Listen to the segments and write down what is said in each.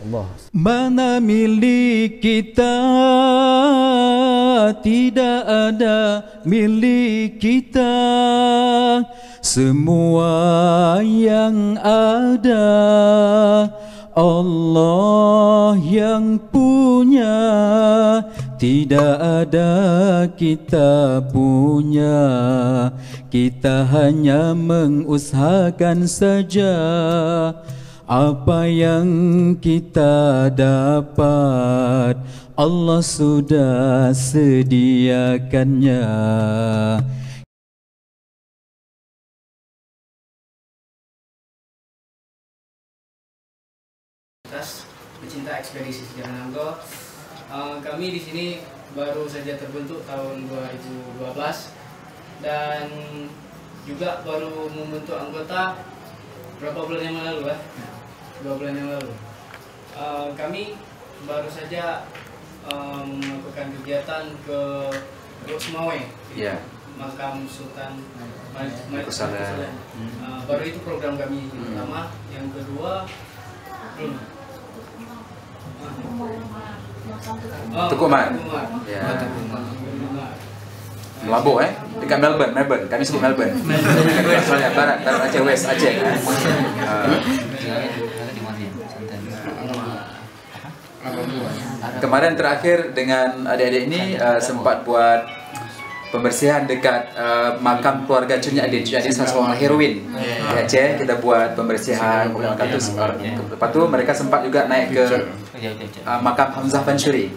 Allah. Mana milik kita, tidak ada milik kita. Semua yang ada Allah yang punya. Tidak ada kita punya, kita hanya mengusahakan saja apa yang kita dapat. Allah sudah sediakannya. Pecinta ekspedisi sejarah Nanggo, kami di sini baru saja terbentuk tahun 2012 dan juga baru membentuk anggota berapa bulan yang lalu ya? 2 bulan yang lalu. Kami baru saja melakukan kegiatan ke Rosmawe, makam Sultan Malikusala. Baru itu program kami pertama. Yang kedua belum. Tukuman. Ya. Melabuh dekat Melbourne. Kami sebut Melbourne. Soalnya barat Aceh West Aceh. Kemarin terakhir dengan adik-adik ini sempat buat pembersihan dekat makam keluarga Cunya Adin. Cunya Adin salah seorang heroin di Aceh. Kita buat pembersihan makam itu. Lepas tu mereka sempat juga naik ke makam Hamzah Fanshuri.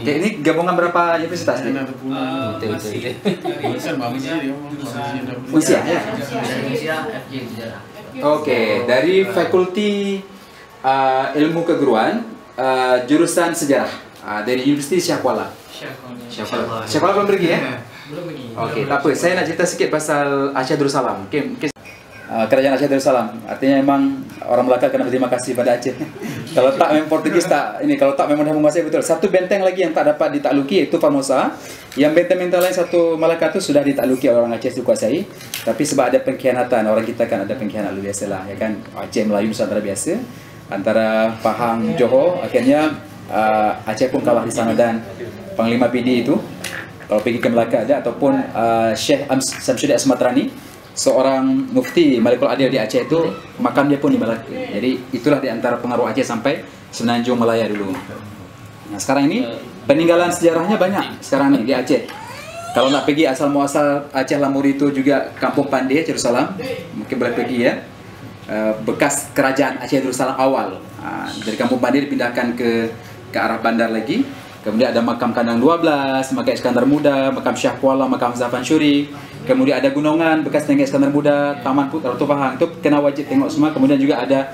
Ini gabungan berapa universitas? Usia ya. Oke, dari Fakulti Ilmu Keguruan, jurusan Sejarah dari Universiti Shah Kuala. Shah Kuala belum pergi ya? Belum pergi. Oke, tak apa. Saya nak cerita sikit pasal Aceh Darussalam. Kerajaan Aceh Darussalam. Artinya memang orang Melaka kena berterima kasih pada Aceh. Kalau tak memang Portugis tak ini, kalau tak memang dah menguasai betul. Satu benteng lagi yang tak dapat ditakluki iaitu Formosa. Yang benteng-benteng lain satu Melaka tu sudah ditakluki oleh orang Aceh dikuasai. Tapi sebab ada pengkhianatan, orang kita kan ada pengkhianat luar biasa lah, ya kan. Aceh Melayu Nusantara biasa antara Pahang Johor, akhirnya Aceh pun kalah di sana. Dan Panglima PD itu kalau pergi ke Melaka ada, ataupun Syekh Samsudin Asmatrani, seorang mufti Malikul Adil di Aceh itu, makam dia pun di Melaka. Jadi itulah di antara pengaruh Aceh sampai Semenanjung Malaya dulu. Nah, sekarang ini peninggalan sejarahnya banyak sekarang ni di Aceh. Kalau nak pergi asal muasal Aceh Lamuri itu juga Kampung Pandai Aceh Darussalam, mungkin boleh pergi ya. Bekas kerajaan Aceh Darussalam awal. Dari Kampung Pandai dipindahkan ke arah bandar lagi. Kemudian ada makam Kandang 12, makam Iskandar Muda, makam Shah Kuala, makam Hamzah Fanshuri. Kemudian ada gunungan bekas Tengah Iskandar Muda, Taman Ratu Pahang. Itu kena wajib tengok semua. Kemudian juga ada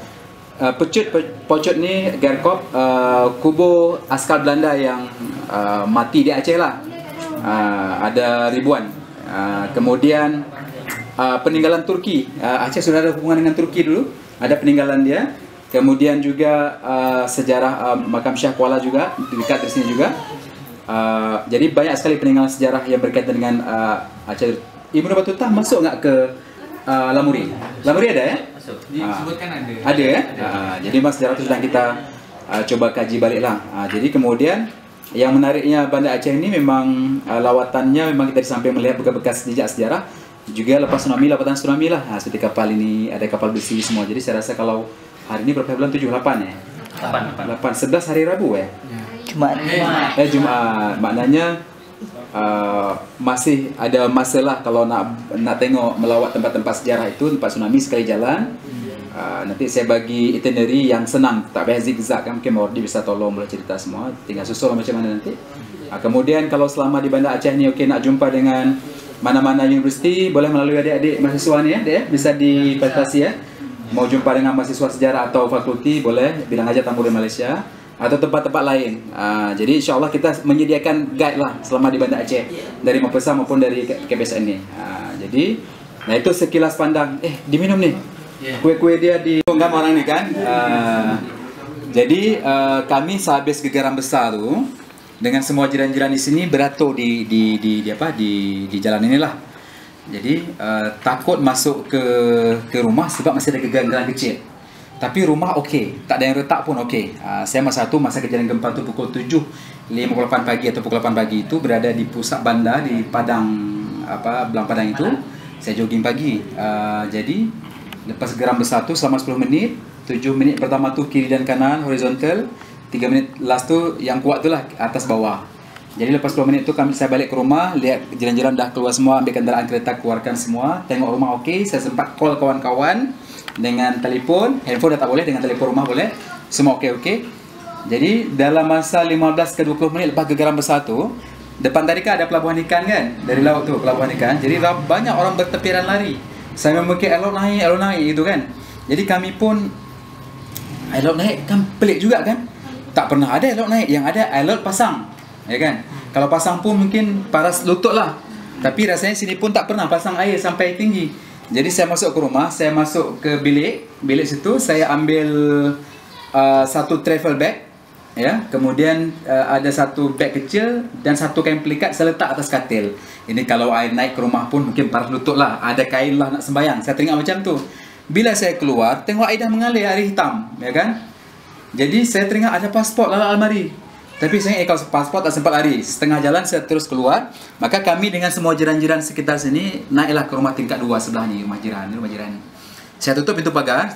Pocot ni Gerkop, kubur askar Belanda yang mati di Aceh lah. Ada ribuan. Kemudian peninggalan Turki. Aceh sudah ada hubungan dengan Turki dulu. Ada peninggalan dia. Kemudian juga sejarah makam Shah Kuala juga dekat di sini juga. Jadi banyak sekali peninggalan sejarah yang berkaitan dengan Aceh. Ibnu Battuta masuk nggak ke Lamuri? Lamuri ada ya? Masuk. Disebutkan ada. Ada ya? Jadi mas sejarah itu sedang kita coba kaji balik lah. Jadi kemudian yang menariknya Banda Aceh ini memang lawatannya memang kita sampai melihat bekas-bekas jejak sejarah. Juga lepas tsunami, lawatan tsunami lah. Seperti kapal ini, ada kapal besi semua. Jadi saya rasa kalau hari ini berapa bulan? 7, 8 ya? 8, 11 hari Rabu ya? Jumaat. Jumaat. Maknanya masih ada masalah kalau nak tengok melawat tempat-tempat sejarah itu, tempat tsunami sekali jalan. Nanti saya bagi itinerary yang senang, tak payah zigzag kan, mungkin Mordi bisa tolong boleh cerita semua, tinggal susul macam mana nanti. Kemudian kalau selama di Banda Aceh ni okey nak jumpa dengan mana-mana universiti, boleh melalui adik-adik mahasiswa ni ya, bisa dibatasi ya. Mau jumpa dengan mahasiswa sejarah atau fakulti, boleh bilang aja Tamburi Malaysia atau tempat-tempat lain. Jadi insyaAllah kita menyediakan guide lah selama di Banda Aceh, dari Mempesa maupun dari KBSN ni. Jadi, nah itu sekilas pandang. Diminum nih kue-kue dia di tunggam orang ni kan. Jadi kami sehabis gegaran besar tu, dengan semua jiran-jiran di sini beratur di jalan inilah. Jadi takut masuk ke rumah sebab masih ada gegaran kecil. Tapi rumah okey, tak ada yang retak pun okey. Saya masa kejadian gempa tu pukul 7.58 pagi atau pukul 8 pagi itu berada di pusat bandar di Padang Belang Padang itu. Saya jogging pagi. Jadi lepas geram besar tu selama 10 minit, 7 minit pertama tu kiri dan kanan horizontal, 3 minit last tu yang kuat tu lah atas bawah. Jadi lepas 10 minit tu saya balik ke rumah, lihat jiran-jiran dah keluar semua, ambil kenderaan kereta, keluarkan semua, tengok rumah okey. Saya sempat call kawan-kawan dengan telefon, handphone dah tak boleh, dengan telefon rumah boleh. Semua okey-okey. Jadi dalam masa 15 ke 20 minit lepas gegaran besar tu, depan tadi kan ada pelabuhan ikan kan, dari laut tu pelabuhan ikan. Jadi banyak orang bertepiran lari. Saya memukir elok naik itu kan. Jadi kami pun elok naik kan pelik juga kan. Tak pernah ada elok naik, yang ada elok pasang. Ya kan? Kalau pasang pun mungkin paras lutut lah. Tapi rasanya sini pun tak pernah pasang air sampai tinggi. Jadi saya masuk ke rumah, saya masuk ke bilik situ, saya ambil satu travel bag, ya. Kemudian ada satu bag kecil dan satu kain pelikat saya letak atas katil. Ini kalau air naik ke rumah pun mungkin paras lutut lah. Ada kain lah nak sembahyang. Saya teringat macam tu. Bila saya keluar, tengok air dah mengalir, air hitam, ya kan? Jadi saya teringat ada pasport dalam almari. Tapi saya kalau pasport tak sempat lari. Setengah jalan saya terus keluar. Maka kami dengan semua jiran-jiran sekitar sini naiklah ke rumah tingkat 2 sebelah ni, rumah jiran. Saya tutup pintu pagar,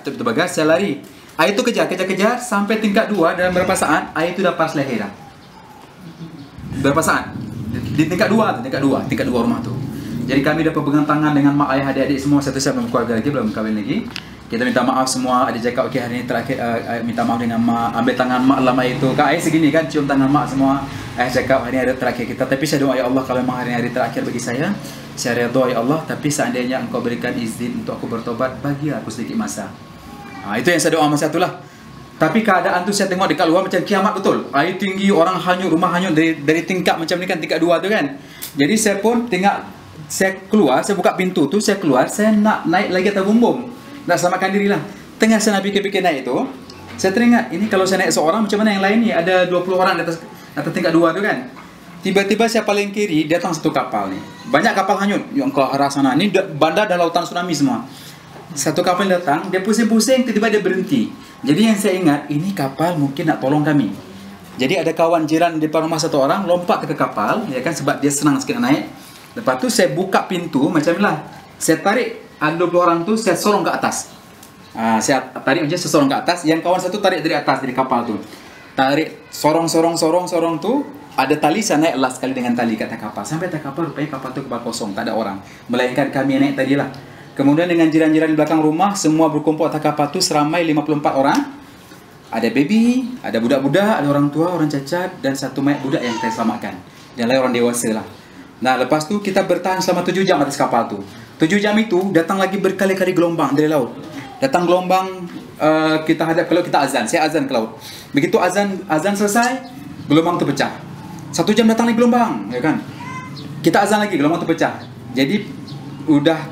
saya lari. Air tu kejar sampai tingkat 2. Dalam berapa saat air tu dah paras leher dah. Berapa saat? Di tingkat 2 rumah tu. Jadi kami dah berpegang tangan dengan mak ayah adik-adik semua. Satu saya belum keluarga lagi, belum kahwin lagi. Kita minta maaf semua. Ada cakap okey hari ni terakhir minta maaf dengan mak. Ambil tangan mak dalam air tu. Kan air segini kan, cium tangan mak semua. Ayah cakap hari ni hari terakhir kita. Tapi saya doa ya Allah, kalau memang hari ni hari terakhir bagi saya redha ya Allah. Tapi seandainya engkau berikan izin untuk aku bertobat, bagi aku sedikit masa. Itu yang saya doa masa itulah. Tapi keadaan tu saya tengok dekat luar macam kiamat betul. Air tinggi, orang hanyut, rumah hanyut dari tingkap macam ni kan, tingkat 2 tu kan. Jadi saya pun saya keluar, saya buka pintu tu, saya keluar, saya nak naik lagi atas bumbung. Nak selamatkan diri lah. Tengah saya nak fikir-fikir naik tu, saya teringat, ini kalau saya naik seorang, macam mana yang lain ni? Ada 20 orang di atas tingkat 2 tu kan. Tiba-tiba saya paling kiri, datang satu kapal ni. Banyak kapal hanyut yang ke arah sana. Ni bandar dah lautan tsunami semua. Satu kapal datang, dia pusing-pusing, tiba-tiba dia berhenti. Jadi yang saya ingat, ini kapal mungkin nak tolong kami. Jadi ada kawan jiran di depan rumah satu orang, lompat ke kapal, ya kan, sebab dia senang sikit nak naik. Lepas tu saya buka pintu, macam inilah. Saya tarik, ada 20 orang tu, saya sorong ke atas. Saya tarik macam saya sorong ke atas. Yang kawan satu tarik dari atas, dari kapal tu. Tarik, sorong tu. Ada tali, saya naik last sekali dengan tali ke atas kapal. Sampai atas kapal, rupanya kapal tu kapal kosong, tak ada orang. Melainkan kami yang naik tadi lah. Kemudian dengan jiran-jiran di belakang rumah, semua berkumpul atas kapal tu seramai 54 orang. Ada baby, ada budak-budak, ada orang tua, orang cacat, dan satu mayat budak yang kita selamatkan. Yang lain orang dewasa lah. Nah, lepas tu kita bertahan selama 7 jam atas kapal tu. 7 jam itu datang lagi berkali-kali gelombang dari laut. Datang gelombang, kita hadap ke laut, kita azan. Saya azan ke laut. Begitu azan selesai, gelombang tu pecah. 1 jam datang lagi gelombang, ya kan? Kita azan lagi, gelombang tu pecah. Jadi udah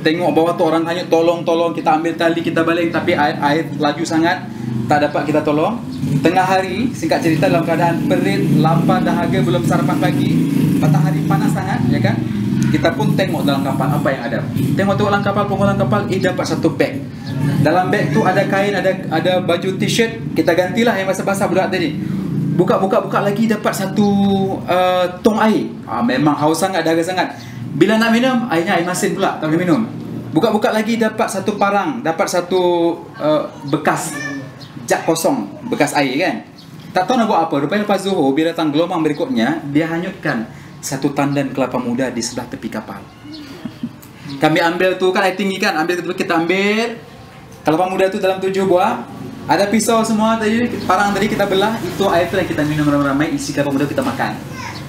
tengok bawah tu orang hanyut, tolong, kita ambil tali, kita balik, tapi air laju sangat, tak dapat kita tolong. Tengah hari, singkat cerita, dalam keadaan perit, lapar, dahaga, belum sarapan pagi, matahari panas sangat, ya kan? Kita pun tengok dalam kapal apa yang ada. Tengok dalam kapal, pengelola kapal, dapat satu beg. Dalam beg tu ada kain, ada baju t-shirt, kita gantilah yang basah-basah budak tadi. Buka lagi, dapat satu tong air. Memang haus sangat, dahaga sangat. Bila nak minum, airnya air masin pula, tak boleh minum. Buka lagi, dapat satu parang, dapat satu bekas jak kosong, bekas air kan. Tak tahu nak buat apa. Rupanya lepas Zuhur, bila datang gelombang berikutnya, dia hanyutkan satu tandan kelapa muda di sebelah tepi kapal. Kami ambil tu kan, air tinggi kan, kita ambil kelapa muda tu dalam 7 buah. Ada pisau semua tadi, parang tadi kita belah. Itu air tu yang kita minum ramai-ramai, isi kelapa muda kita makan.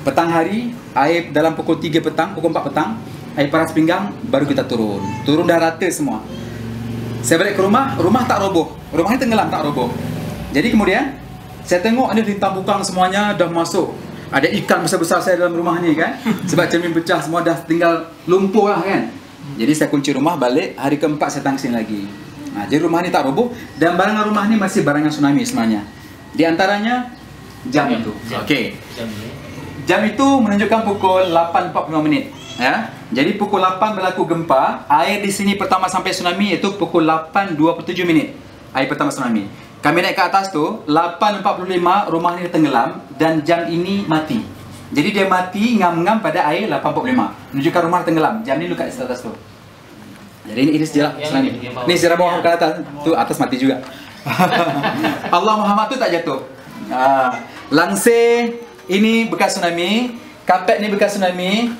Petang hari, air dalam pukul 3 petang, pukul 4 petang, air paras pinggang, baru kita turun dah rata semua. Saya balik ke rumah tak roboh. Rumah ni tenggelam, tak roboh. Jadi kemudian saya tengok ada lintang bukang semuanya dah masuk. Ada ikan besar-besar saya dalam rumah ni kan. Sebab cermin pecah semua dah tinggal lumpur lah kan. Jadi saya kunci rumah, balik. Hari keempat saya tangsin lagi. Jadi rumah ni tak roboh. Dan barangan rumah ni masih barangan tsunami sebenarnya. Di antaranya jam itu. Okey. Jam itu menunjukkan pukul 8.45 minit. Ya. Jadi pukul 8 berlaku gempa. Air di sini pertama sampai tsunami itu pukul 8.27 minit. hari pertama tsunami. Kami naik ke atas tu 8.45 rumah ni tenggelam dan jam ini mati. Jadi dia mati ngam-ngam pada air 8.45 menunjukkan rumah tenggelam. Jam ni lu kat atas tu. Jadi ini sejarah tsunami. Ni sejarah bawah ke atas. Tu atas mati juga. Allah Muhammad tu tak jatuh. Langsir ini bekas tsunami, kapet ni bekas tsunami,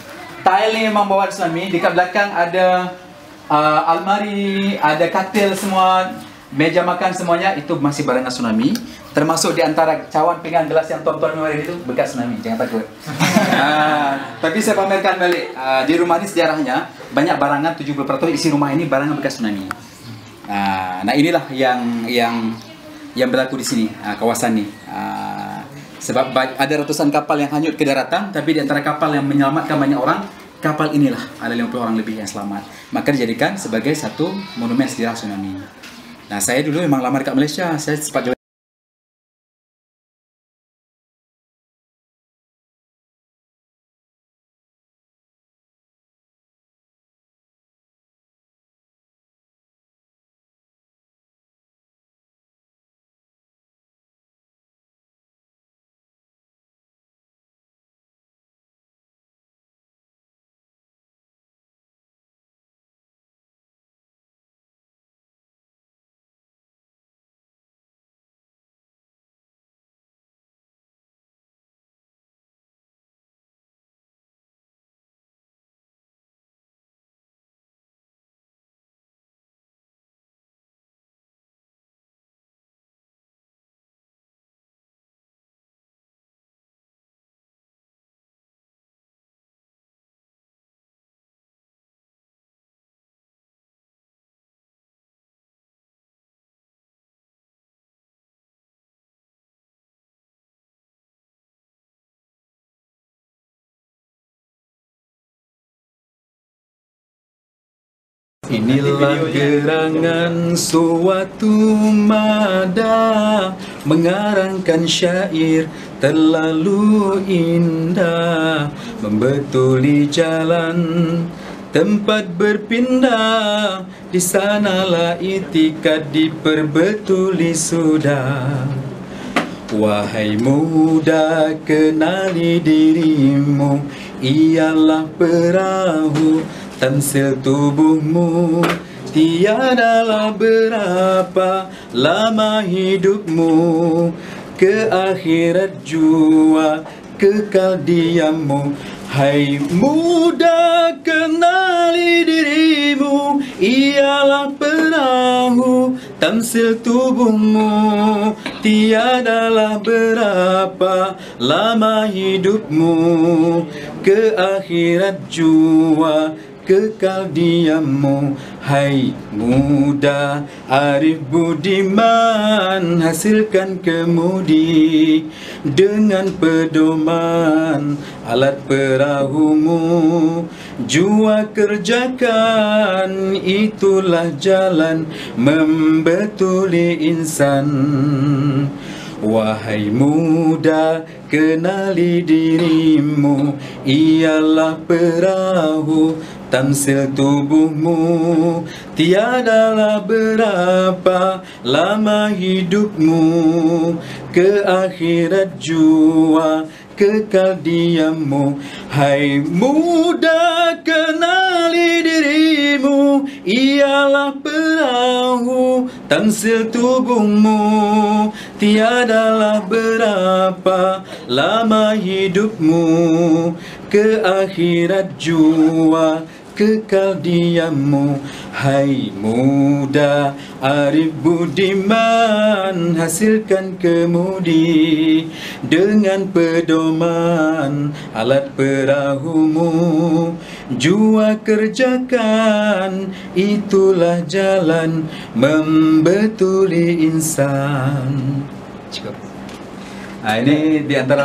tile ni memang bawa tsunami. Dekat belakang ada almari, ada katil semua, meja makan semuanya itu masih barangan tsunami. Termasuk di antara cawan pinggan gelas yang tuan-tuan minum hari itu bekas tsunami. Jangan takut. Tapi saya pamerkan balik. Di rumah ini sejarahnya banyak barangan, 70% isi rumah ini barangan bekas tsunami. Nah inilah yang berlaku di sini, kawasan ini. Sebab ada ratusan kapal yang hanyut ke daratan, tapi di antara kapal yang menyelamatkan banyak orang, kapal inilah ada 50 orang lebih yang selamat. Maka dijadikan sebagai satu monumen sejarah tsunami. Nah saya dulu memang lama dekat Malaysia, saya sempat Inilah gerangan suatu mada mengarangkan syair terlalu indah, membetuli jalan tempat berpindah, di sanalah itikad diperbetuli sudah. Wahai muda, kenali dirimu, ialah perahu tamsil tubuhmu. Tiadalah berapa lama hidupmu, ke akhirat jua kekal diammu. Hai muda, kenali dirimu, ialah perahu tamsil tubuhmu. Tiadalah berapa lama hidupmu, ke akhirat jua kekal diammu. Hai muda, arif budiman, hasilkan kemudi dengan pedoman alat perahumu. Jua kerjakan, itulah jalan membetuli insan. Wahai muda, kenali dirimu, ialah perahu tamsil tubuhmu. Tiadalah berapa lama hidupmu, ke akhirat jua kekal diammu. Hai muda, kenali dirimu, ialah perahu tamsil tubuhmu. Tiadalah berapa lama hidupmu, ke akhirat jua kekal diammu. Hai muda, arif budiman, hasilkan kemudi dengan pedoman alat perahumu. Jua kerjakan, itulah jalan membetuli insan. Cukup. Ini di antara